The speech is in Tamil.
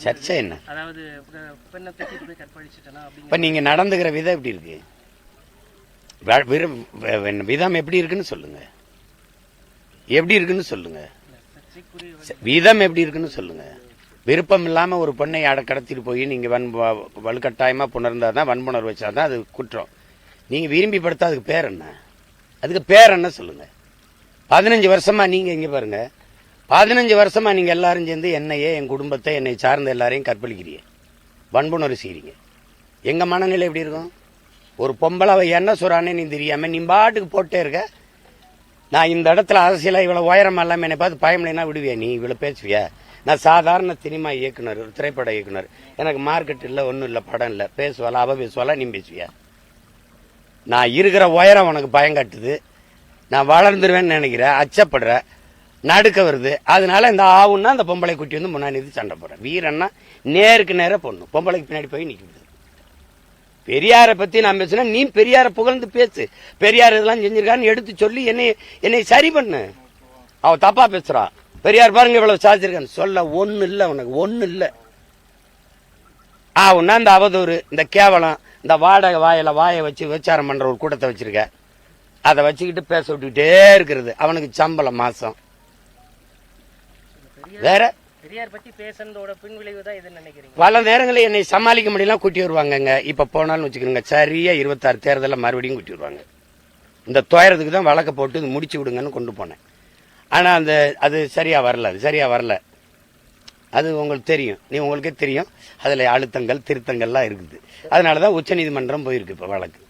சர்ச்சை என்ன? அதாவது பெண்ணை தூக்கிட்டு போய் கற்பழிச்சிட்டனா இப்ப நீங்க நடந்துக்கிற விதம் எப்படி இருக்கு? விதம் எப்படி இருக்குன்னு சொல்லுங்க. எப்படி இருக்குன்னு சொல்லுங்க. விதம் எப்படி இருக்குன்னு சொல்லுங்க. விருப்பம் இல்லாம ஒரு பெண்ணை கடத்திட்டு போய் நீங்க வலுக்கட்டாயமா புணர்ந்தாதான் வன்புணர்வு வச்சாதான் அது குற்றம். நீங்க விரும்பி படுத்தா அதுக்கு பேர் என்ன? அதுக்கு பேர் என்ன சொல்லுங்க. 15 வருஷமா நீங்க இங்க பாருங்க, 15 வருஷமா நீங்க எல்லாரும் சேர்ந்து என்னையே, என் குடும்பத்தை, என்னை சார்ந்த எல்லாரையும் கற்பழிக்கிறீங்க, வன்புணர்வு செய்றீங்க. எங்க மனநிலை எப்படி இருக்கும்? ஒரு பொம்பளை அவ என்ன சொல்றானே நீ தெரியாம நீ பாட்டுக்கு போட்டே இருக்க. நான் இந்த இடத்துல அரசியல இவ்வளவு உயரம் இல்லாம என்னை பார்த்து பயமில்லைன்னா விடுவியா? நீ இவ்வளவு பேசுவியா? நான் சாதாரண சினிமா இயக்குனர், ஒரு திரைப்பட இயக்குனர். எனக்கு மார்க்கெட் இல்லை, ஒன்றும் இல்லை, படம் இல்லை. பேசுவாளா அவ பேசுவாளா நீ பேசுவியா? நான் இருக்கிற உயரம் உனக்கு பயம் காட்டுது. நான் வளர்ந்துருவேன்னு நினைக்கிறேன், அச்சப்படுற, நடுக்க வருது. அதனால இந்த ஆவுன்னா அந்த பொம்பளை குட்டி வந்து முன்னாடி சண்டை போடுறேன். வீரன்னா நேருக்கு நேர பொண்ணு, பொம்பளைக்கு பின்னாடி போய் நிற்கிது. பெரியாரை பத்தி நான் பேசுனா நீ பெரியாரை புகழ்ந்து பேசு. பெரியார் இதெல்லாம் செஞ்சிருக்கான்னு எடுத்து சொல்லி என்னை சரி பண்ணு. அவ தப்பா பேசுறா. பெரியார் பாருங்க இவ்வளவு சாதிச்சிருக்கான்னு சொல்ல ஒண்ணு இல்ல, உனக்கு ஒண்ணு இல்ல. உன்னா இந்த அவதூறு, இந்த கேவலம், இந்த வாடகை வாயை வச்சு விசாரம் பண்ற ஒரு கூட்டத்தை வச்சிருக்க. அதை வச்சுக்கிட்டு பேச விட்டுக்கிட்டே இருக்கிறது. அவனுக்கு சம்பளம் மாசம். வேற பெரியார் பத்தி பேசுறதோட பின்விளைவு தான் இது நினைக்கிறீங்க? பல நேரங்களில் என்னை சமாளிக்க முடியலாம் கூட்டி வருவாங்க. இப்ப போனாலும் வச்சுக்கோங்க, சரியா 26 தேர்தலில் மறுபடியும் கூட்டி வருவாங்க. இந்த துயரத்துக்கு தான் வழக்க போட்டு முடிச்சு விடுங்கன்னு கொண்டு போனேன். ஆனா அது சரியா வரல. அது உங்களுக்கு தெரியும், உங்களுக்கே தெரியும். அதுல அழுத்தங்கள் திருத்தங்கள்லாம் இருக்குது. அதனாலதான் உச்ச நீதிமன்றம் போயிருக்கு இப்ப வழக்கு.